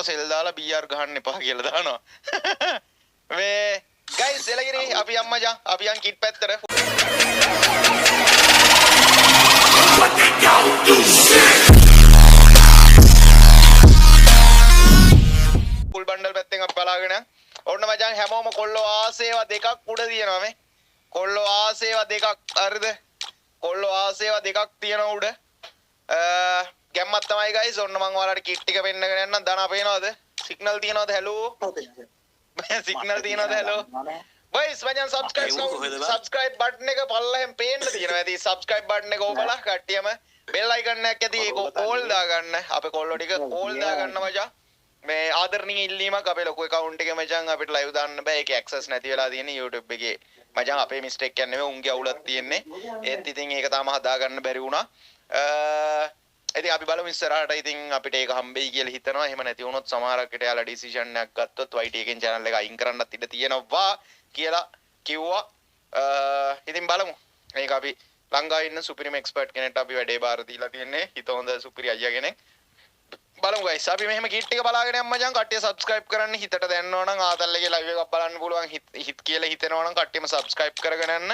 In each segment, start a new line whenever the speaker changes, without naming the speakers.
සෙල් දාලා BR ගහන්න එපා කියලා දානවා. මේ guys එලගිරි අපි යම් මචං අපි යන් කිට් පැත්තට. full bundle පැත්තෙන් අපි බලාගෙන ඔන්න මචං හැමෝම කොල්ලෝ ආසේවා දෙකක් උඩ තියෙනවා මේ. කොල්ලෝ ආසේවා දෙකක් හරිද? කොල්ලෝ ආසේවා දෙකක් තියෙනවා උඩ. ගැම්මත් තමයි guys ඔන්න මම ඔයාලට කිට් ටික පෙන්නගෙන යන්නම්. දනා පේනවද? සිග්නල් තියනවද? හැලෝ. සිග්නල් තියනවද? හැලෝ. boys මචං subscribe button එක පල්ලෙන් පේන්න තියෙනවා. ඇති subscribe button එක ඕබලා කට්ටියම bell icon එකක් ඇති ඒක all දාගන්න. අපේ කොල්ලෝ ටික all දාගන්න මචං. මේ ආදරණීය ඉල්ලීමක් අපේ ලොකු account එකේ මචං අපිට live දාන්න බෑ. ඒකේ access නැති වෙලා තියෙන්නේ YouTube එකේ. මචං අපේ mistake එකක් නෙමෙයි උන්ගේ අවුලක් තියෙන්නේ. ඒත් ඉතින් ඒක තාම හදාගන්න බැරි වුණා. ඉතින් අපි බලමු ඉස්සරහට ඉතින් අපිට ඒක හම්බෙයි කියලා හිතනවා. එහෙම නැති වුණොත් සමහරකට යාලා decision එකක් ගත්තොත් YT එකෙන් channel එක අයින් කරන්නත් ඉඩ තියෙනවා කියලා කිව්වා. ඉතින් බලමු. මේක අපි ලංකාවේ ඉන්න supreme expert කෙනෙක්ට අපි වැඩේ බාර දීලා තියන්නේ. හිත හොඳ සුපිරි අයියා කෙනෙක්. බලමු guys. අපි මෙහෙම kit එක බලාගෙන යමු මචං. කට්ටිය subscribe කරන්න. හිතට දැනනවා නම් ආතල්ලගේ live එකක් බලන්න පුළුවන්. හිත කියලා හිතෙනවා නම් කට්ටියම subscribe කරගෙන යන්න.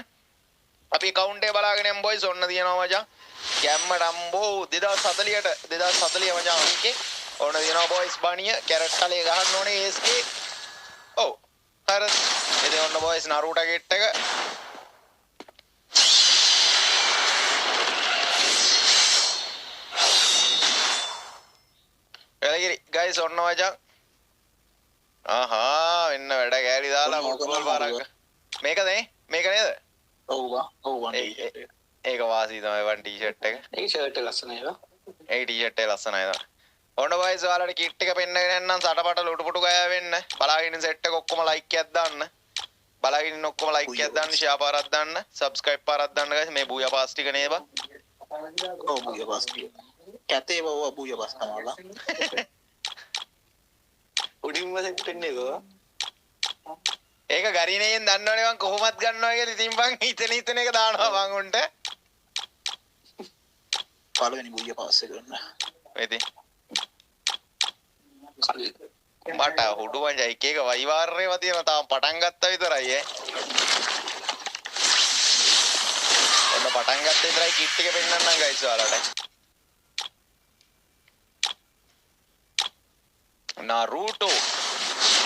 අපි account එක බලාගෙන යමු boys. ඔන්න තියෙනවා මචං. ගැම්ම ඩම්බෝ 2040 මචං අංකේ. ඔන්න තියෙනවා boys බණිය. කැරට් කලේ ගහන්න ඕනේ ASK. ඔව්. හරි. ඉතින් ඔන්න boys නරුටා kit එක. එලගිරි guys ඔන්න මචං. ආහා වෙන්න වැඩ කෑලි දාලා ෆුට්බෝල් පාරක්. මේකද මේක නේද?
ඔව්
ඒක වාසී තමයි වන් ටී-ෂර්ට් එක.
ඒ ෂර්ට් එක ලස්සනයි නේද?
ඒ ටී-ෂර්ට් එක ලස්සනයි නේද? ඔන්න boys ඔයාලට කිට් එක පෙන්නගෙන යන්නම් සටපට ලුටුපුටු ගෑ වෙන්න. බලාගෙන සෙට් එක ඔක්කොම ලයික් එකක් දාන්න. බලාගෙන ඉන්න ඔක්කොම ලයික් එකක් දාන්න, ෂෙයා පාරක් දාන්න, සබ්ස්ක්‍රයිබ් පාරක් දාන්න guys. මේ බූයා පාස් ටික නේද?
ඔව් බූයා පාස් ටික. කැතේ බව බූයා පාස් තමයි. උඩින්ම සෙට් වෙන්නේ කොහොමද?
ඒක ගරිනේෙන් දන්නවනේ මං කොහොමද ගන්නවා කියලා. ඉතින් මං හිතන එක දානවා මං උන්ට.
පළවෙනි බූයා පාස් එක ගන්න.
වෙදී. මට හුඩු මං එක එක වයිවාරේව තියෙනවා. තාම පටන් ගත්තා විතරයි ඈ. ඔන්න පටන් ගත්තා විතරයි කිට් එක පෙන්නන්නම් ගයිස් ඔයාලට. Naruto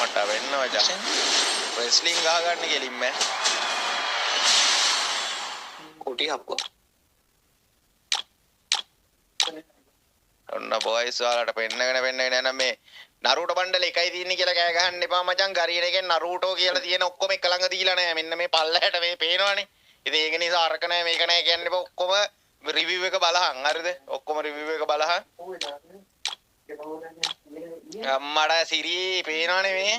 මට වෙන්න මචං. wrestling ගහගන්න ගෙලින්ම
කොටි හප්පුවා.
ඔන්න boys ඔයාලට පෙන්නගෙන යන මේ Naruto bundle එකයි තියෙන්නේ කියලා කෑ ගහන්න එපා මචං. ගරියන එකෙන් Naruto කියලා තියෙන ඔක්කොම එක ළඟ දීලා නැහැ. මෙන්න මේ පල්ලහැට මේ පේනවනේ. ඉතින් ඒක නිසා අරක නැහැ මේක නැහැ කියන්න එපා. ඔක්කොම review එක බලහන්. හරිද? ඔක්කොම review එක බලහන්. අම්මඩ සිරි පේනවනේ මේ.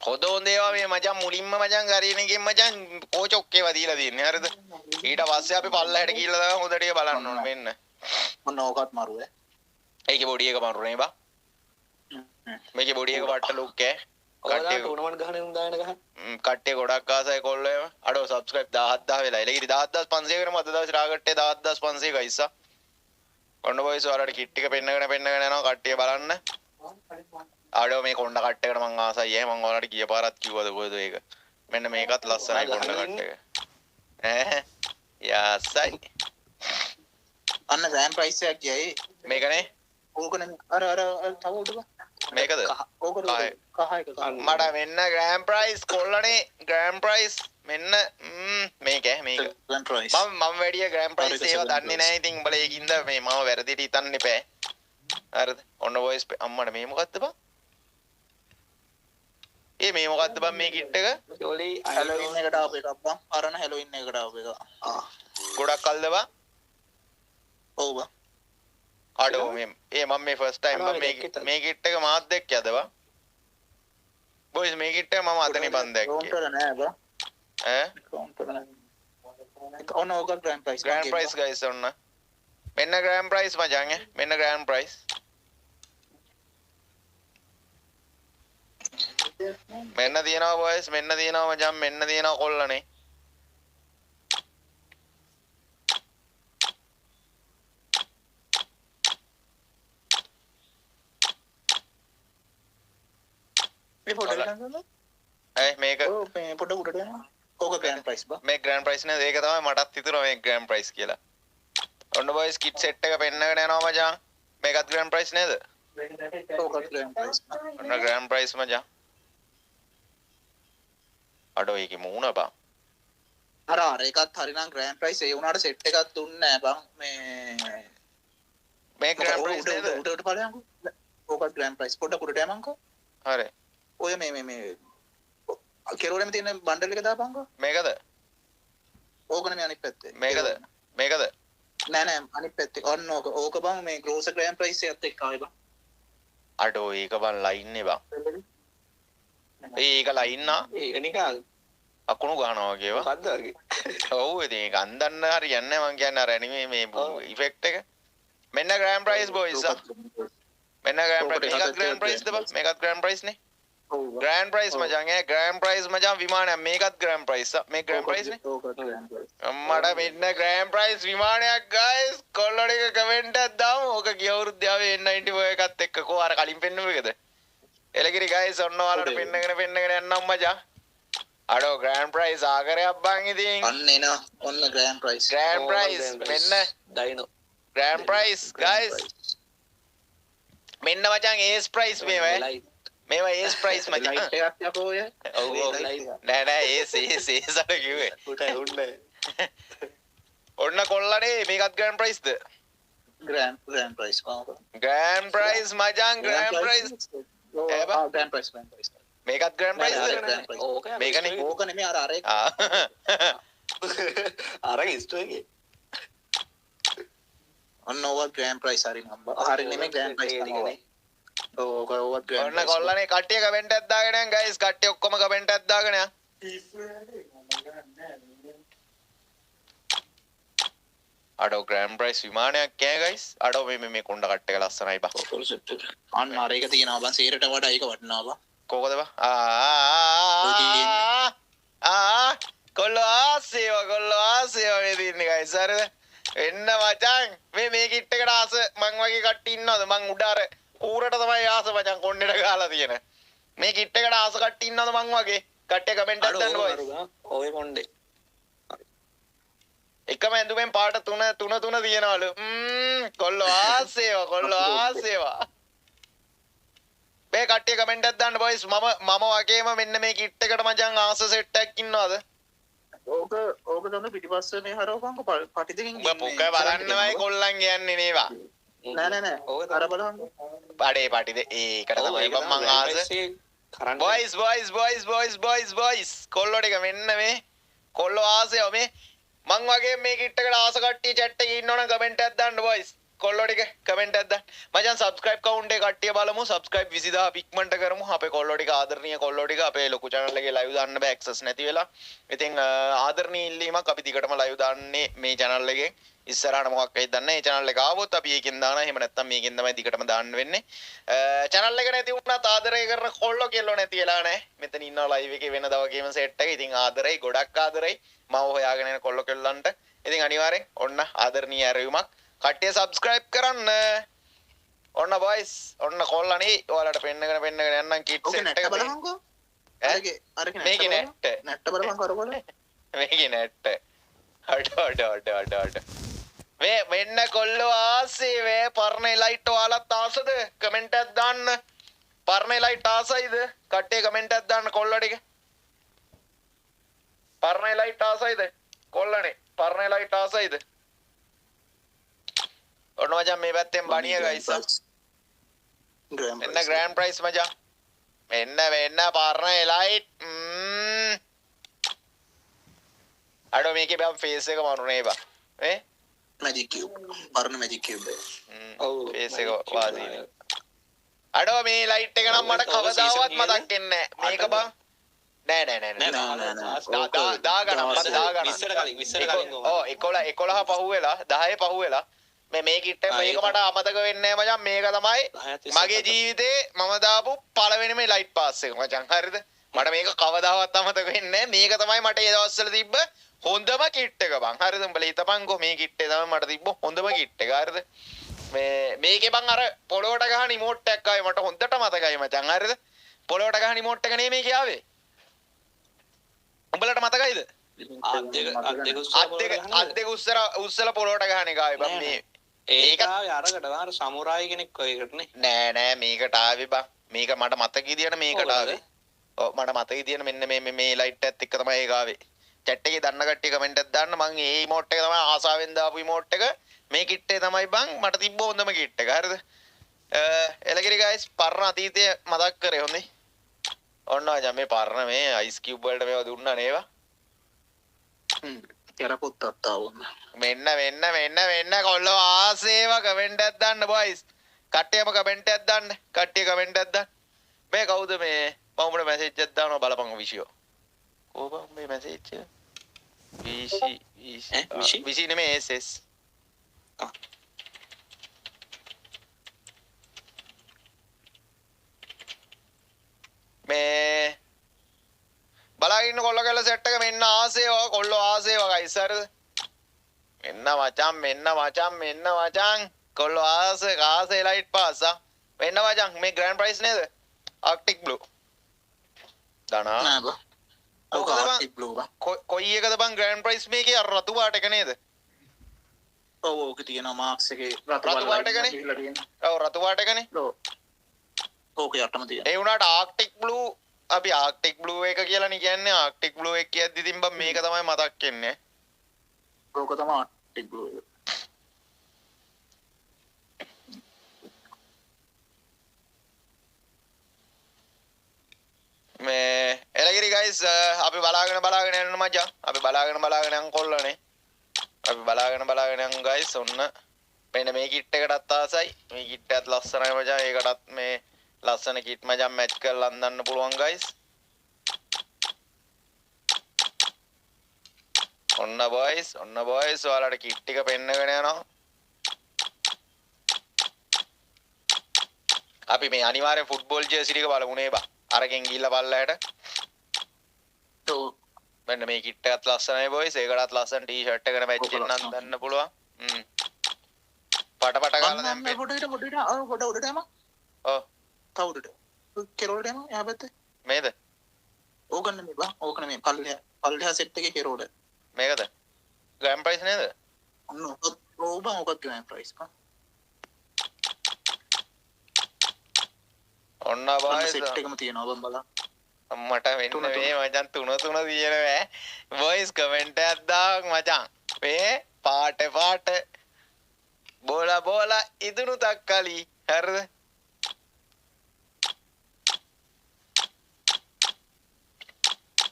හොදෝන් දේවා මේ මචං මුලින්ම මචං ගරියන එකෙන් මචං කෝචොක් ඒවා දීලා තියෙන්නේ. හරිද? ඊට පස්සේ අපි පල්ලහැට ගිහලා තමයි හොඳට ඒක බලන්න ඕනේ. මෙන්න.
මොන ඕකත් මරුවේ.
ඒකේ බොඩි එක මරුනේ බා. මේකේ බොඩි එක වට්ට ලුක් ඈ.
කට්ටිය ටූර්නමන්ට් ගහන උන් දායන ගහන.
කට්ටිය ගොඩක් ආසයි කොල්ලෝ ඒවා. අඩෝ subscribe 17000 වෙලා. එලගිරි 10500 කරමු. අද දවසේ රාගට්ටේ 10500 ගයිසා. ඔන්න boys ඔයාලට කිට් ටික පෙන්නගෙන යනවා කට්ටිය බලන්න. ආඩෝ මේ කොණ්ඩ කට් එකට මං ආසයි ඈ. මං ඔයාලට ගිය පාරත් කිව්වද කොහෙද ඒක. මෙන්න මේකත් ලස්සනයි කොණ්ඩ කට් එක. ඈ යාසයි.
අන්න ග්‍රෑන්ඩ් ප්‍රයිස් එකක් ගියයි.
මේකනේ.
ඕකනේ අර තව උඩ
මේකද?
ඕක කහ එක.
මට මෙන්න ග්‍රෑන්ඩ් ප්‍රයිස් කොල්ලනේ ග්‍රෑන්ඩ් ප්‍රයිස් මෙන්න මේක
ග්‍රෑන්ඩ් ප්‍රයිස්.
මම වැඩි ග්‍රෑන්ඩ් ප්‍රයිස් ඒවා දන්නේ නැහැ. ඉතින් උඹලා ඒකින්ද මේ මම වැරදිට හිතන්න එපා. හරිද? ඔන්න boys අම්මට මේ මොකද්ද බං? මේ මොකද්ද බං මේ කිට් එක?
යෝලි හැලෝවින් එකට ආපු එකක් බං. අරන හැලෝවින් එකට ආපු එක.
ගොඩක් කල්ද බං?
ඔව් බං.
අඩෝ මම මේ ෆස්ට් ටයිම් මේ කිට් එක මාත් දැක්ක යද බං? boys මේ කිට් එක මම අතනේ බන් දැක්කේ.
කවුන්ටර් නෑ බං.
ඈ?
කවුන්ටර් නෑ. ඔන්න ඕක grand prize.
Grand price guys ඔන්න. මෙන්න ග්‍රෑන්ඩ් ප්‍රයිස් මචං ඈ. මෙන්න ග්‍රෑන්ඩ් ප්‍රයිස්. මෙන්න තියෙනවා boys මෙන්න තියෙනවා මචං මෙන්න තියෙනවා කොල්ලනේ.
මේ පොඩ ගන්න
මේක
මේ පොඩ උඩට යනවා ඕක ග්‍රෑන්ඩ් ප්‍රයිස් බා
මේ ග්‍රෑන්ඩ් ප්‍රයිස් නේද ඒක තමයි මටත් හිතුණා මේ ග්‍රෑන්ඩ් ප්‍රයිස් කියලා ඔන්න බොයිස් කිට් සෙට් එක පෙන්නගෙන යනවා මචං මේකත් ග්‍රෑන්ඩ් ප්‍රයිස් නේද
ඕක ග්‍රෑන්ඩ් ප්‍රයිස්
ඔන්න ග්‍රෑන්ඩ් ප්‍රයිස් මචං අඩෝ ඒකේ මූණ බං
අර එකත් හරිනම් ග්‍රෑන්ඩ් ප්‍රයිස් ඒ වුණාට සෙට් එකක් දුන්නේ නැහැ බං
මේ ග්‍රෑන්ඩ් ප්‍රයිස් නේද
උඩට ඵලයන්කෝ ඕකත් ග්‍රෑන්ඩ් ප්‍රයිස් පොඩ්ඩක් උඩට යමන්කෝ
හරි
ඔය මේ කෙරෝලෙම තියෙන බණ්ඩල් එක දාපන්කෝ
මේකද
ඕකනේ මේ අනිත් පැත්තේ
මේකද
නෑ අනිත් පැත්තේ ඔන්න ඕක බං මේ ග්‍රෝසර් ග්‍රෑන්ඩ් ප්‍රයිස් එකත් එක්ක ආවේ බං
අඩෝ ඒක බං ලයින් නේ බං ඒක ලයින් නා
ඒක නිකන්
අකුණු ගන්නවා වගේවා
මොකද්ද වගේ
ඔව් ඉතින් ඒක අන්දන්න හරියන්නේ මං කියන්නේ අර ඇනිමේ මේ ඉෆෙක්ට් එක මෙන්න ග්‍රෑන්ඩ් ප්‍රයිස් බොයිස් මෙන්න ග්‍රෑන්ඩ් ප්‍රයිස් මේකත් ග්‍රෑන්ඩ් ප්‍රයිස් ද බං මේකත් ග්‍රෑන්ඩ් ප්‍රයිස් නේ ග්‍රෑන්ඩ් ප්‍රයිස් මචං ග්‍රෑන්ඩ් ප්‍රයිස් මචං විමානයක් මේකත් ග්‍රෑන්ඩ් ප්‍රයිස් මේ ග්‍රෑන්ඩ් ප්‍රයිස් නේ අම්මඩ මෙන්න ග්‍රෑන්ඩ් ප්‍රයිස් විමානයක් ගයිස් කොල්ලෝ ටික කමෙන්ට් එකක් දාමු ඕක ගිය අවුරුද්දේ ආවේ N94 එකත් එක්ක කෝ අර කලින් පෙන්නුව එකද එලගිරි ගයිස් ඔන්න ඔයාලට පෙන්නගෙන යන්නම් මචං අඩෝ ග්‍රෑන්ඩ් ප්‍රයිස් ආකරයක් බං ඉතින්
අන්න එනවා ඔන්න ග්‍රෑන්ඩ් ප්‍රයිස්
මෙන්න
ඩයිනෝ
ග්‍රෑන්ඩ් ප්‍රයිස් ගයිස් මෙන්න මචං ඒස් ප්‍රයිස් මේවා ඒස් ප්‍රයිස් මචං
ලයිට් එකක් යකෝ ඔය
ඔව් නෑ ඒස් අර කිව්වේ
උඩ
ඔන්න කොල්ලනේ මේකත් ග්‍රෑන්ඩ් ප්‍රයිස්ද
ග්‍රෑන්ඩ් ප්‍රයිස්
ග්‍රෑන්ඩ් ප්‍රයිස් මචං ග්‍රෑන්ඩ් ප්‍රයිස්
ග්‍රෑන්ඩ් ප්‍රයිස්
මේකත් ග්‍රෑන්ඩ් ප්‍රයිස් මේකනේ
ඕක නෙමෙයි අර අර ඉස්ටෝ එකේ ඔන්න ඕවා ග්‍රෑන්ඩ් ප්‍රයිස් හරි නම්බර් හරි නෙමෙයි ග්‍රෑන්ඩ් ප්‍රයිස් තමයි ඕක ඕවා ග්‍රෑන්ඩ්
ඔන්න කොල්ලනේ කට්ටිය කමෙන්ට් එකක් දාගෙන යන් ගයිස් කට්ටිය ඔක්කොම කමෙන්ට් එකක් දාගෙන යන් අඩෝ ග්‍රෑන්ඩ් ප්‍රයිස් විමානයක් කෑ ගයිස් අඩෝ මේ කොණ්ඩ කට් එක ලස්සනයි බා
අන්න අර එක තියෙනවා බං සීරට වඩා ඒක වටිනවා බං
කොකද බා කොල්ලෝ ආසේවා මේ දින්නේ ගයිස් හරිද එන්න මචං මේ කිට් එකට ආස මං වගේ කට්ටිය ඉන්නවද මං උඩ අර ඌරට තමයි ආස මචං කොණ්ඩේට ගහලා තියෙන මේ කිට් එකට ආස කට්ටිය ඉන්නවද මං වගේ කට්ටිය කමෙන්ට් එකක් දාන්න බොයිස්
ඔය කොණ්ඩේ
එකම ඇඳුමෙන් පාට තුන තියෙනවලු කොල්ලෝ ආසේවා මේ කට්ටිය කමෙන්ට් එකක් දාන්න බොයිස් මම වගේම මෙන්න මේ කිට් එකට මචං ආස සෙට් එකක් ඉන්නවද
ඕක තමයි පිටිපස්සේ මේ හරවපන්කො පටි දෙකකින්
උඹ පුක බලන්නමයි කොල්ලන් කියන්නේ නේවා
නෑ ඕක අර බලන්න
පටි ඒකට තමයි මං ආස බොයිස් කොල්ලෝ ටික මෙන්න මේ කොල්ලෝ ආසයෝ මේ මං වගේ මේ කිට් එකට ආස කට්ටිය chat එකේ ඉන්නවනම් කමෙන්ට් එකක් දාන්න බොයිස් කොල්ලෝ ටික කමෙන්ට් එකක් දාන්න මචං subscribe count එක කට්ටිය බලමු subscribe 20000 ඉක්මනට කරමු අපේ කොල්ලෝ ටික ආදරණීය කොල්ලෝ ටික අපේ ලොකු channel එකේ live දාන්න බෑ access නැති වෙලා ඉතින් ආදරණීය ඉල්ලීමක් අපි දිගටම live දාන්නේ මේ channel එකේ ඉස්සරහට මොකක් වෙයිද දන්නේ නැහැ. මේ channel එක ආවොත් අපි ඒකෙන් දානවා. එහෙම නැත්නම් මේකෙන් තමයි දිගටම දාන්න වෙන්නේ. channel එක නැති වුණාත් ආදරය කරන කොල්ලෝ කෙල්ලෝ නැති වෙලා නැහැ. මෙතන ඉන්නවා live එකේ වෙනදා වගේම set එක. ඉතින් ආදරයි ගොඩක් ආදරයි. මම හොයාගෙන යන කොල්ලෝ කෙල්ලන්ට. ඉතින් අනිවාර්යෙන් ඔන්න ආදරණීය ඇරයුමක්. කට්ටිය subscribe කරන්න. ඔන්න boys ඔන්න කොල්ලනේ ඔයාලට පෙන්නගෙන යන්නම් kit set එක.
බලහන්කෝ. අරගේ
මේකේ නැට්ට.
නැට්ට බලහන්කෝ අර බලන්න.
මේකේ නැට්ට. අඩ. මෙන්න කොල්ලෝ ආසේ වේ පර්ණ ලයිට් ඔයාලත් ආසද කමෙන්ට් එකක් දාන්න පර්ණ ලයිට් ආසයිද කට්ටිය කමෙන්ට් එකක් දාන්න කොල්ලෝ ටික පර්ණ ලයිට් ආසයිද කොල්ලනේ පර්ණ ලයිට් ආසයිද ඔන්න මචං මේ පැත්තෙන් බණිය ගයිස් මෙන්න ග්‍රෑන්ඩ් ප්‍රයිස් මචං මෙන්න පර්ණ ලයිට් අඩෝ මේකේ බම් ෆේස් එක මරුනේ බා
මැජික් කියුබ් පරණ මැජික් කියුබ්
ඔව් ෆේස් එක වාසිනේ අඩෝ මේ ලයිට් එක නම් මට කවදාවත් මතක් වෙන්නේ නැහැ මේක බං නෑ දාගන්න ඔව් 11 පහුවෙලා 10 පහුවෙලා මේ කිට් එක මේක මට අමතක වෙන්නේ නැහැ මචං මේක තමයි මගේ ජීවිතේ මම දාපු පළවෙනිම ලයිට් පාස් එක මචං හරිද මට මේක කවදාවත් අමතක වෙන්නේ නැහැ මේක තමයි මට ඒ දවස්වල තිබ්බ හොඳම කිට් එක බං හරිද උඹලා හිතපන්කෝ මේ කිට් එක තමයි මට තිබ්බ හොඳම කිට් එක හරිද මේකේ බං අර පොළොවට ගහන රිමෝට් එකක් ආවේ මට හොඳට මතකයි මචං හරිද පොළොවට ගහන රිමෝට් එක නේ මේකේ ආවේ. උඹලට මතකයිද? අත් දෙක උස්සලා පොළොවට ගහන එක ආවේ බං මේ.
ඒක ආවේ අරකට දාර සමුරායි කෙනෙක් වගේකට නේ.
නෑ මේකට ආවේ බං. මේක මට මතක විදියට මේකට ආවේ. ඔව් මට මතක විදියට මෙන්න මේ ලයිට් එකත් එක්ක තමයි ඒක ආවේ. chat එකේ දන්න කට්ටිය කමෙන්ට් එකක් දාන්න මං මේ රිමෝට් එක තමයි ආසාවෙන් දාපු රිමෝට් එක. මේ කිට් එක තමයි බං මට තිබ්බ හොඳම කිට් එක. හරිද? එලගිරි ගයිස් පරණ අතීතය මතක් කරේ හොඳේ. ඔන්න මචං මේ පරණ මේ අයිස් කියුබ් වලට මේවා දුන්නා නේවා.
පොත්තක් තාවුන්න.
මෙන්න කොල්ලෝ ආසේව කමෙන්ට් එකක් දාන්න බොයිස්. කට්ටියම කමෙන්ට් එකක් දාන්න. කට්ටිය කමෙන්ට් එකක් දාන්න. මේ කවුද මේ මම උඹට මැසේජ් එකක් දානවා බලපන් විෂයෝ. කොහොම මේ මැසේජ් එක? විෂි නෙමෙයි SS. මේ බලාගෙන ඉන්න කොල්ල කැල්ල සෙට් එක මෙන්න ආසේවා කොල්ලෝ ආසේවා ගයිස් හරිද? මෙන්න මචං කොල්ලෝ ආසේ ලයිට් පාසා මෙන්න මචං මේ ග්‍රෑන්ඩ් ප්‍රයිස් නේද? ආක්ටික් බ්ලූ දනා
නෑ බා. ඔක ආක්ටික් බ්ලූ බා.
කොයි එකද බං ග්‍රෑන්ඩ් ප්‍රයිස් මේකේ අර රතු පාට එක නේද?
ඔව් ඕක තියෙනවා මාක්ස් එකේ රතු
පාට එකනේ. ඔව් රතු පාට එකනේ.
ඔව්. ඕක යටම තියෙනවා.
ඒ වුණාට ආක්ටික් බ්ලූ අපි ආක්ටික් බ්ලූ එක කියලා නේ කියන්නේ. ආක්ටික් බ්ලූ එක කියද්දි ඉතින් බං මේක තමයි මතක් වෙන්නේ.
ඕක තමයි ආක්ටික් බ්ලූ එක.
මේ එලගිරි ගයිස් අපි බලාගෙන යන්න මචං. අපි බලාගෙන යන් කොල්ලනේ. අපි බලාගෙන යන් ගයිස් ඔන්න මෙන්න මේ කිට් එකටත් ආසයි. මේ කිට් එකත් ලස්සනයි මචං. ඒකටත් මේ ලස්සන කිට් මචං මැච් කරලා අඳන්න පුළුවන් ගයිස්. ඔන්න බොයිස් ඔයාලට කිට් ටික පෙන්නගෙන යනවා. අපි මේ අනිවාර්යෙන් ෆුට්බෝල් ජර්සි ටික බලමු නේ බා. අරකින් ගිහිල්ලා පල්ලයට.
ඔව්.
මෙන්න මේ කිට් එකත් ලස්සනයි බොයිස්. ඒකටත් ලස්සන ටී-ෂර්ට් එකකට මැච් වෙන්න අඳන්න පුළුවන්. පට ගාලා දැන්
පොඩ උඩට යම.
ඔව්.
තව උඩට. කෙරෝලට යම එහා පැත්තේ.
මේද?
ඕක නෙමෙයි බා. ඕක නෙමෙයි. පල්ලෙහා සෙට් එකේ කෙරෝල.
මේකද? ග්‍රෑන්ඩ් ප්‍රයිස් නේද?
ඔන්න ඔව් බා ඕකත් ග්‍රෑන්ඩ් ප්‍රයිස් බා.
ඔන්න බොයිස්
සෙට් එකම තියෙනවා බම් බලන්න.
මට වෙන්න මේ මචං තුන තියෙනවා. බොයිස් කමෙන්ට් එකක් දාන්න මචං. මේ පාට බෝලා ඉදුණු තක්කලි. හරිද?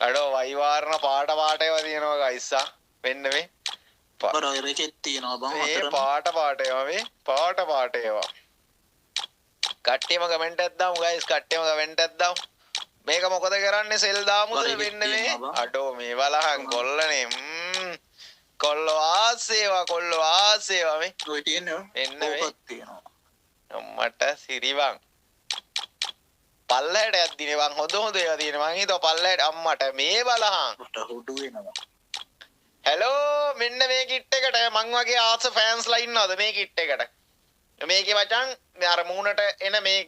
අඩෝ වයිවාරණ පාට ඒවා තියෙනවා ගයිස්සා. මෙන්න මේ
බරයර එකෙත් තියෙනවා බං
මේ
අතරම.
පාට ඒවා මේ පාට ඒවා. කට්ටියම කමෙන්ට් එකක් දාමු ගයිස්. කට්ටියම කමෙන්ට් එකක් දාමු. මේක මොකද කරන්නේ සෙල් දාමුද වෙන්න මේ? අඩෝ මේ බලහන් කොල්ලනේ. කොල්ලෝ ආසේවා මේ.
ඔය තියෙනවා.
එන්න මේ.
ඕකත් තියෙනවා.
මට සිරිවන්. පල්ලයට යද්දිනේ මං හොඳ ඒවා තියෙන මං හිතුවා පල්ලයට අම්මට මේ බලහන්.
මට හුඩු වෙනවා.
හෙලෝ මෙන්න මේ කිට් එකට මං වගේ ආස ෆෑන්ස්ලා ඉන්නවද මේ කිට් එකට? මේකේ මචං මේ අර මූණට එන මේ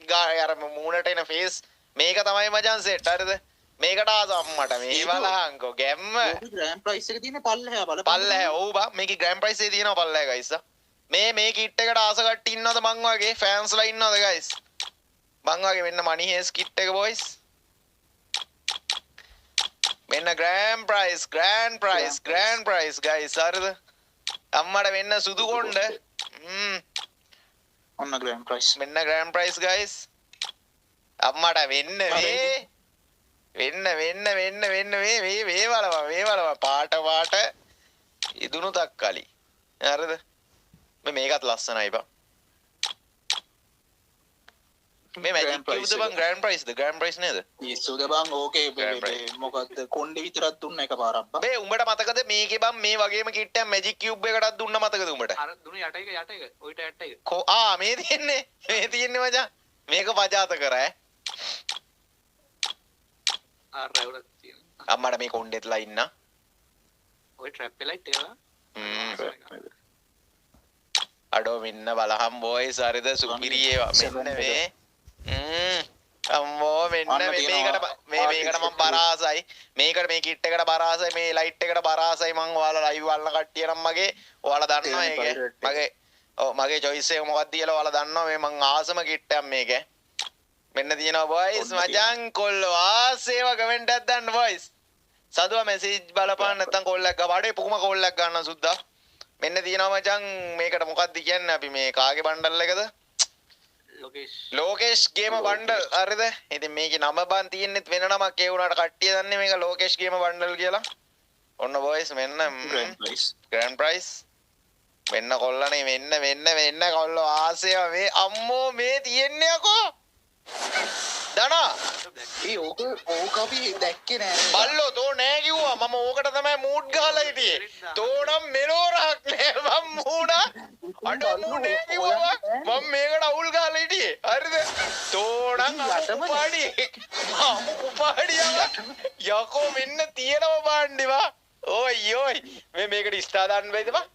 අර මූණට එන ෆේස් මේක තමයි මචං සෙට් හරිද? මේකට ආස අම්මට මේ බලහන්කෝ ගැම්ම.
ඕක ග්‍රෑන්ඩ් ප්‍රයිස් එක තියෙන පල්ලෙහා බලන්න.
පල්ලෙහා ඔව් බා මේකේ ග්‍රෑන්ඩ් ප්‍රයිස් එකේ තියෙනවා පල්ලෙහා ගයිස්. මේ කිට් එකට ආස කට්ටි ඉන්නවද මං වගේ ෆෑන්ස්ලා ඉන්නවද ගයිස්? මං වගේ මෙන්න මනි හේස් කිට් එක බොයිස්. මෙන්න ග්‍රෑන්ඩ් ප්‍රයිස් ගයිස් හරිද? අම්මට වෙන්න සුදු කොණ්ඩ.
ඔන්න ග්‍රෑන්ඩ් ප්‍රයිස්.
මෙන්න ග්‍රෑන්ඩ් ප්‍රයිස් ගයිස්. අම්මට වෙන්න මේ බලවා පාට ඉදුණු තක්කලි. හරිද? මේකත් ලස්සනයි බං. මේ මැජික් කිව්ද බං ග්‍රෑන්ඩ් ප්‍රයිස්ද? ග්‍රෑන්ඩ් ප්‍රයිස් නේද?
ඉස්සුද බං ඕකේ මොකද්ද කොණ්ඩේ විතරක් දුන්න එකපාරක් බං.
මේ උඹට මතකද මේකේ බං මේ වගේම කිට් එකක් මැජික් කිව්බ් එකටත් දුන්න මතකද උඹට?
අර දුන්නේ යට එක ඔයිට යට එක.
මේ තියෙන්නේ මචං. මේක පජාත කර ඈ.
අර රැවුලක් තියෙනවා.
අම්මට මේ කොණ්ඩෙත්ලා ඉන්න.
ඔය ට්‍රැප් ලයිට් එක.
අඩෝ මෙන්න බලහම් බොයිස් හරිද සුපිරි ඒවා මෙන්න මේ. අම්මෝ මෙන්න
අන්න
මේකට
තියෙනවා.
මේකට මම බරාසයි මේකට මේ කිට් එකට බරාසයි මේ ලයිට් එකට බරාසයි මම ඔයාලා ලයිව් වල්න කට්ටිය නම් මගේ ඔයාලා දන්නවා
තියෙන
මේක
pirate එක.
මගේ ඔව් මගේ choice එක මොකක්ද කියලා ඔයාලා දන්නවා මේ මං ආසම කිට් එකක් මේක මෙන්න තියෙනවා boys මචං කොල්ලෝ ආසේව කමෙන්ට් එකක් දාන්න boys සදුවා මැසේජ් බලපන්න නැත්නම් කෝල් එකක් ගා වඩේ පුකුම කෝල් එකක් ගන්න සුද්දා මෙන්න තියෙනවා මචං මේකට මොකක්ද කියන්නේ අපි මේ කාගේ බණ්ඩල් එකද ලෝකේෂ් ගේම බණ්ඩල් හරිද ඉතින් මේකේ නම බන් තියෙන්නෙත් වෙන නමක් ඒ වුණාට කට්ටිය දන්නේ මේක ලෝකේෂ් ගේම බණ්ඩල් කියලා ඔන්න boys මෙන්න grand prize මෙන්න කොල්ලනේ මෙන්න කොල්ලෝ ආසේව මේ අම්මෝ මේ තියන්නේ අකෝ දනා
ඕක අපි දැක්කේ නෑ
බල්ලෝ තෝ නෑ කිව්වා මම ඕකට තමයි මූඩ් ගහලා හිටියේ තෝ නම් මෙලෝරක් නෑ මම මූඩා අඩෝ මූඩේ කිව්වා මම මේකට අවුල් ගහලා හිටියේ හරිද තෝ නම් උපාඩිය යකෝ මෙන්න තියෙනවා බාණ්ඩිවා ඔයි මේකට ස්ටා දාන්න බෑද බා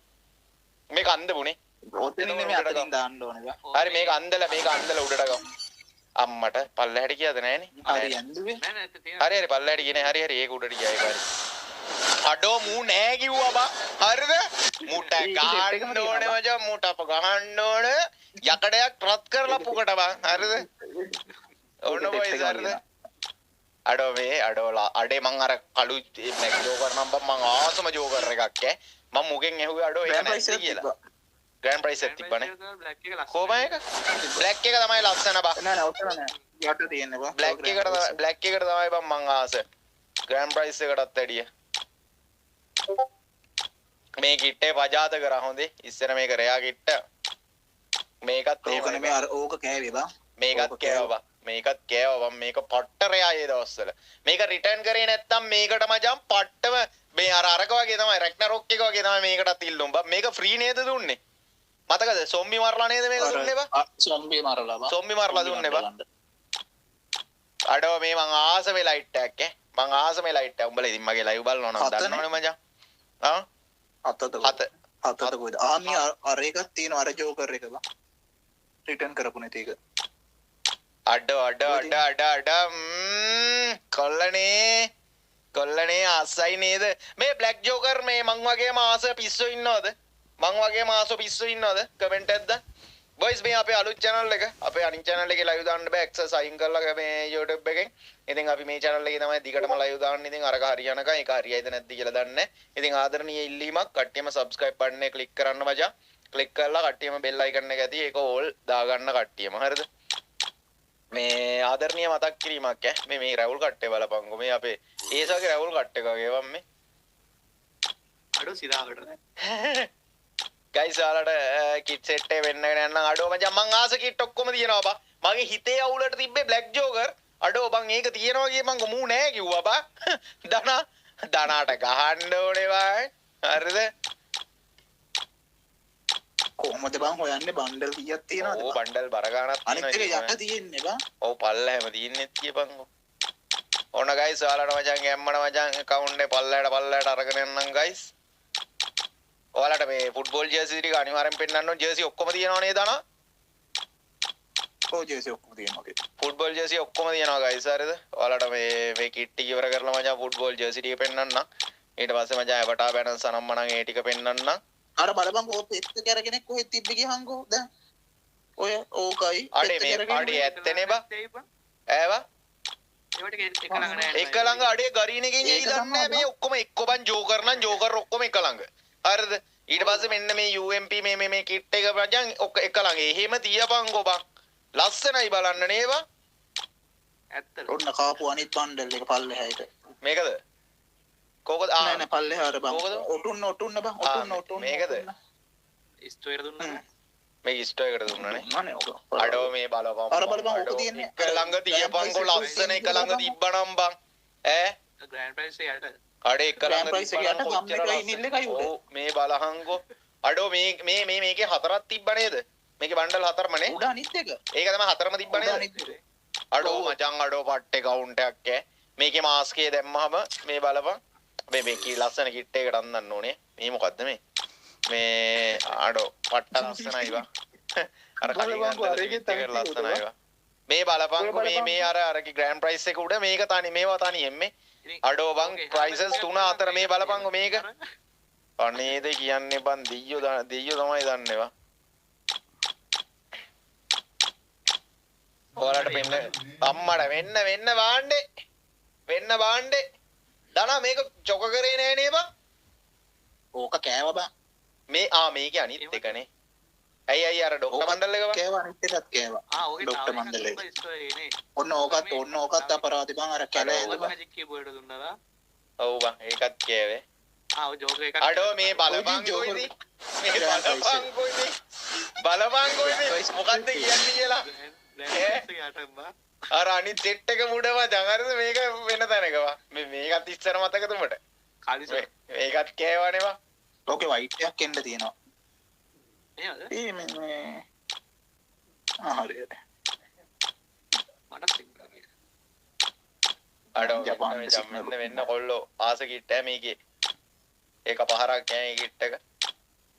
මේක අන්දමුනේ
ඔතනින් මේ අතරින් දාන්න ඕනේ බා
හරි මේක අන්දලා උඩට ගමු අම්මට පල්ලහැට කියද නෑනේ
හරි යන්දුවේ
හරි පල්ලහැට කියන්නේ හරි ඒක උඩට ගියා ඒක හරි අඩෝ මූ නෑ කිව්වා බා හරිද මූට ගහන්න ඕනේ මචං මූට අප ගහන්න ඕනේ යකඩයක් රත් කරලා පුකට බා හරිද ඕන බොයිස් හරිද අඩෝ මේ අඩේ මං අර කළු බ්ලැක් ජෝකර් නම් මං ආසම ජෝකර් එකක් ඈ මම මුගෙන් ඇහුවේ අඩෝ ඒක නැද්ද කියලා ග්‍රෑන්ඩ් ප්‍රයිස් එක තිබ්බනේ කොහමද ඒක බ්ලැක් එක තමයි ලස්සන බා
නෑ ඔතන නෑ යට තියෙන්නේ බා
බ්ලැක් එකට තමයි බං මං ආස ග්‍රෑන්ඩ් ප්‍රයිස් එකටත් වැඩිය මේ කිට්ටේ පජාත කරා හොඳේ ඉස්සර මේක රෙයා කිට්ට මේකත්
ඕක නෙමෙයි අර ඕක කෑවේ බා
මේකත් කෑවා බං මේක පට්ට රෙයා ඒ දවස්වල මේක රිටර්න් කරේ නැත්තම් මේකට මචං පට්ටම මේ අරක වගේ තමයි රැග්නරොක් එක වගේ තමයි මේකටත් ඉල්ලුම් බා මේක ෆ්‍රී නේද දුන්නේ මතකද සොම්බි මරලා නේද මේක දුන්නේ බා
සොම්බි මරලා
දුන්නේ බා අඩෝ මේ මං ආසමේ ලයිට් එකක් මං ආසමේ ලයිට් එක උඹලා ඉතින් මගේ ලයිව් බලනවා නම් දන්නවනේ මචං
හතද කොයිද ආමි අර එකක් තියෙනවා අර ජෝකර් එක බා රිටර්න් කරපු නැති එක
අඩ කොල්ලනේ ආසයි නේද මේ බ්ලැක් ජෝකර් මේ මං වගේම ආස පිස්සෝ ඉන්නවද කමෙන්ට් එකක් දාන්න boys මේ අපේ අලුත් channel එක අපේ අනිත් channel එකේ live දාන්න බෑ access අයින් කරලා මේ YouTube එකෙන් ඉතින් අපි මේ channel එකේ තමයි දිගටම live දාන්නේ ඉතින් අරක හරියනකම් ඒක හරියයිද නැද්ද කියලා දන්නේ නැහැ ඉතින් ආදරණීය ඉල්ලීමක් කට්ටියම subscribe button එක click කරන්න මචං click කරලා කට්ටියම bell icon එක ඇති ඒක all දාගන්න කට්ටියම හරිද මේ ආදරණීය මතක් කිරීමක් මේ රැවුල් කට්ටේ බලපංගෝ මේ අපේ ඒසගේ රැවුල් කට්ට එක වගේ වම් මේ
අඩෝ සිරාකට
ගයිස් ඔයාලට කිට් සෙට් එක වෙන්නගෙන යන්න අඩෝ මචං මං ආස කිට් ඔක්කොම තියෙනවා බා මගේ හිතේ අවුලට තිබ්බේ බ්ලැක් ජෝකර් අඩෝ බං ඒක තියෙනවා කිය මං මූ නෑ කිව්වා බා දනාට ගහන්න ඕනේ බා හරිද
කොහොමද බං හොයන්නේ බණ්ඩල් කීයක් තියෙනවද
ඕ බණ්ඩල් බර ගන්නක්
අනිත් එක යට තියෙන්නේ බා
ඔව් පල්ලහැම තියෙන්නේ කියපන්කෝ ඕන ගයිස් ඔයාලට මචං ගැම්මන මචං account එක පල්ලහැට අරගෙන යන්නම් ගයිස් ඔයාලට මේ ෆුට්බෝල් ජර්සි ටික අනිවාර්යෙන් පෙන්නන්න ඕන ජර්සි ඔක්කොම තියෙනව නේද අනා
ඔව් ජර්සි ඔක්කොම තියෙනවා
ෆුට්බෝල් ජර්සි ඔක්කොම තියෙනවා ගයිස් හරිද ඔයාලට මේ කිට් ටික ඉවර කරලා මචං ෆුට්බෝල් ජර්සි ටික පෙන්නන්න ඊට පස්සේ මචං එවටා බැලන්ස් අනම්ම නම් ඒ ටික පෙන්නන්න
අර බලපන් කො පෙත්ත කර කෙනෙක් කොහෙද තිබ්බේ ගියහන්කෝ දැන් ඔය ඕකයි
අඩේ මේ අඩේ ඇත්තනේ බා ඈවා එක ළඟ අඩේ ගරීන එකෙන් එයි දන්නේ මේ ඔක්කොම එක්ක බන් ජෝකර් නම් ජෝකර් ඔක්කොම එක ළඟ හරිද ඊට පස්සේ මෙන්න මේ UMP මේ කිට් එක මචං එක ළඟ එහෙම තියපන්කෝ බං ලස්සනයි බලන්න නේවා
ඇත්තට
ඔන්න කාපු අනිත් බණ්ඩල් එක පල්ලෙහාට
මේකද කෝකද
නෑ නෑ පල්ලෙහාට බං ඔටුන්න බං ඔටුන්න
මේකද
ස්ටෝර් දුන්නා
මේ ඉස්ටෝ එකට දුන්නනේ
මනේ ඔක
අඩෝ මේ බලපන්
අර බලපන් ඔක තියෙන්නේ
එක ළඟ තියපන්කෝ ලස්සන එක ළඟ තිබ්බනම් බං ඈ
ග්‍රෑන්ඩ් ප්‍රයිස් එකට
අඩේ එක ළඟ
ප්‍රයිස් එක යට ගම් එකයි නිල් එකයි උඩ
ඔව් මේ බලහන්කෝ අඩෝ මේ මේකේ හතරක් තිබ්බ නේද මේකේ බණ්ඩල් හතරමනේ
උඩ අනිත් එක
ඒක තමයි හතරම තිබ්බ නේද අඩෝ මචං අඩෝ පට්ටේ කවුන්ට් එකක් ඈ මේකේ මාස්කේ දැම්මහම මේ බලපන් මේ කී ලස්සන කිට් එකකට අඳන්න ඕනේ මේ මොකද්ද මේ අඩෝ පට්ට ලස්සනයි වා අර කලින් අඳලා තිබ්බ එක ලස්සනයි වා මේ බලපංකෝ මේ අරකි ග්‍රෑන්ඩ් ප්‍රයිස් එක උඩ මේක තනි මේවා තනියෙන් මේ අඩෝ බං ප්‍රයිසස් 3 4 මේ බලපංකෝ මේක අනේද කියන්නේ බං දෙයියෝ තමයි දන්නේවා ඔයාලට පෙන්න අම්මඩ වෙන්න බාණ්ඩේ දනා මේක චොක කරේ නෑ නේ බං
ඕක කෑව බං
මේ මේක අනිත් එකනේ ඇයි අර ඩොක්ටර් මණ්ඩල එක
කෑව අනිත් එකත් කෑවා
ඔගේ
ඩොක්ටර් මණ්ඩල එක ඔන්න ඕකත් අපරාධි බං අර කැලේ බං
ඔව් බං ඒකත් කෑවේ අඩෝ මේ බලපංකෝ ඉතින් බලපංකෝ ඉතින් මොකද්ද කියන්නේ කියලා අර අනිත් සෙට් එක මුඩ මචං හරිද මේක වෙන තැනකවා මේකත් ඉස්සර මතකද උඹට මේකත් කෑවනේ බං
ඕකේ වයිට් එකක් එන්න තියෙනවා මේ හරියට
අඩෝ වෙන්න කොල්ලෝ ආස කිට්ටෑ මේකේ ඒක පහරක් කෑ කිට් එක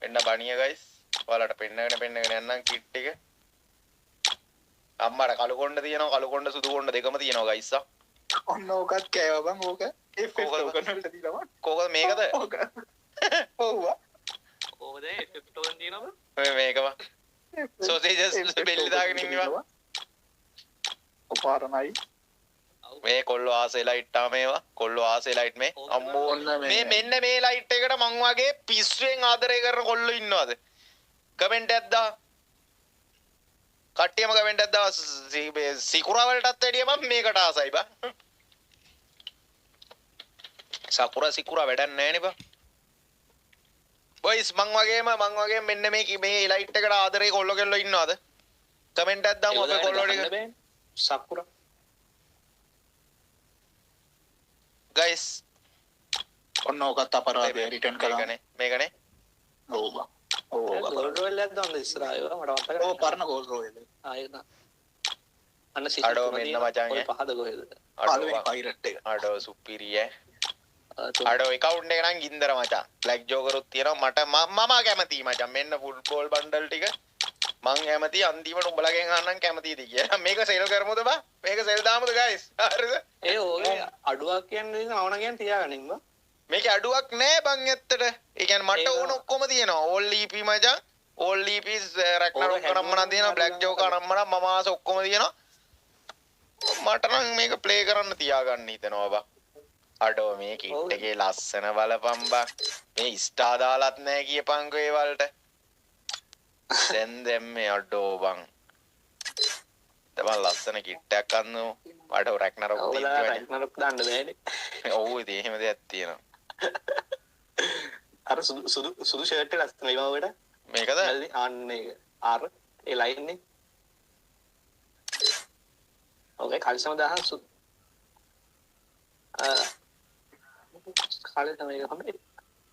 වෙන්න බණිය ගයිස් ඔයාලට පෙන්නගෙන යන්නම් කිට් එක අම්මට කළු කොණ්ඩ තියෙනවා කළු කොණ්ඩ සුදු කොණ්ඩ දෙකම තියෙනවා ගයිස්
ඔන්න ඕකත් කෑවා බං ඕක වලට දීලා
කොහොමද මේකද
ඔව්වා
කොහොමද F1 තියෙනවද
මේකම සෝසේජස් බෙල්ලි දාගෙන ඉන්නවා
ඔපාරණයි
මේ කොල්ලෝ ආසේ ලයිට් මේවා කොල්ලෝ ආසේ ලයිට් මේ අම්මෝ මේ මෙන්න මේ ලයිට් එකට මං වගේ පිස්සුවෙන් ආදරය කරන කොල්ලෝ ඉන්නවද කමෙන්ට් එකක් දා කට්ටියම කමෙන්ට් එකක් දා සිකුරා වලටත් වැඩිය මම මේකට ආසයි බා සිකුරා වැඩක් නැහැ නේ බා බොයිස් මං වගේ මෙන්න මේ ලයිට් එකට ආදරේ කොල්ලෝ කෙල්ලෝ ඉන්නවද කමෙන්ට් එකක් දාමු අපේ කොල්ලෝ ටික
සකුරා
ගයිස්
ඔන්න ඕකත් අපරාධය රිටර්න් කරා
මේකනේ
ඔව් බං ඔව්
ගෝල්ඩ් රෝයල් එකක් දාන්න ඉස්සරහා ඒවා මට මතකයි
ඔව් පරණ ගෝල්ඩ් රෝයල්
ආයෙත් අන්න
අඩෝ මෙන්න මචං
පහද කොහෙද
පළවෙනි පයිරට් එක
අඩෝ සුපිරිය අඩෝ account එක නම් ගින්දර මචං බ්ලැක් ජෝකරුත් තියෙනවා මට මම කැමතියි මචං මෙන්න ෆුට්බෝල් බන්ඩල් ටික මං කැමති අන්තිමට උඹලගෙන් අහන්නම් කැමතිද කියලා මේක සෙල් කරමුද බා මේක සෙල් දාමුද ගයිස් හරිද
ඒ ඔය අඩුවක් කියන්නේ නවන කියන්නේ තියාගනින් බා
මේකේ අඩුවක් නෑ බං ඇත්තට ඒ කියන්නේ මට ඕන ඔක්කොම තියෙනවා ඕල් EP මචං ඕල් EP රැග්නරොක් නම්මන තියෙනවා බ්ලැක් ජෝකර් නම්මන මම ආස ඔක්කොම තියෙනවා මට නම් මේක ප්ලේ කරන්න තියාගන්න හිතෙනවා බා අඩෝ මේ කිට් එකේ ලස්සන බලපන් බා මේ ස්ටාර් දාලත් නෑ කියපන්කෝ ඒ වලට දැන් මේ අඩෝ බං තමන් ලස්සන කිට් එකක් ගන්නෝ මට රැග්නරොක් තියෙනවා
රැග්නරොක් දාන්න බෑනේ
ඔව් ඉතින් එහෙම දෙයක් තියෙනවා
අර සුදු ෂර්ට් එක ලස්සන ඉවවට
මේකද
අන්න ඒක අර ඒ ලයින් නේ ඔගේ කල්සම දාහන් සුදු කාලේ තමයි ඒක හම්බෙන්නේ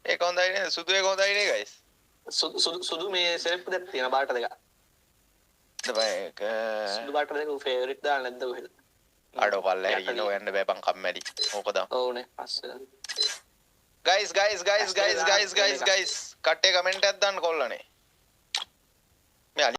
ඒක හොඳයි නේද සුදු එක හොඳයි නේ ගයිස්
සුදු මේ සෙල්ෆ් දෙක තියෙන බාට දෙක
ඒක
සුදු බාට දෙක ෆේවරිට් දාන්න නැද්ද කොහෙද
අඩෝ පල්ලේ හරි යන්න බෑ බං කම්මැලි ඕක දාන්න
ඕනේ පස්සේ
guys කට්ටිය කමෙන්ට් එකක් දාන්න කොල්ලනේ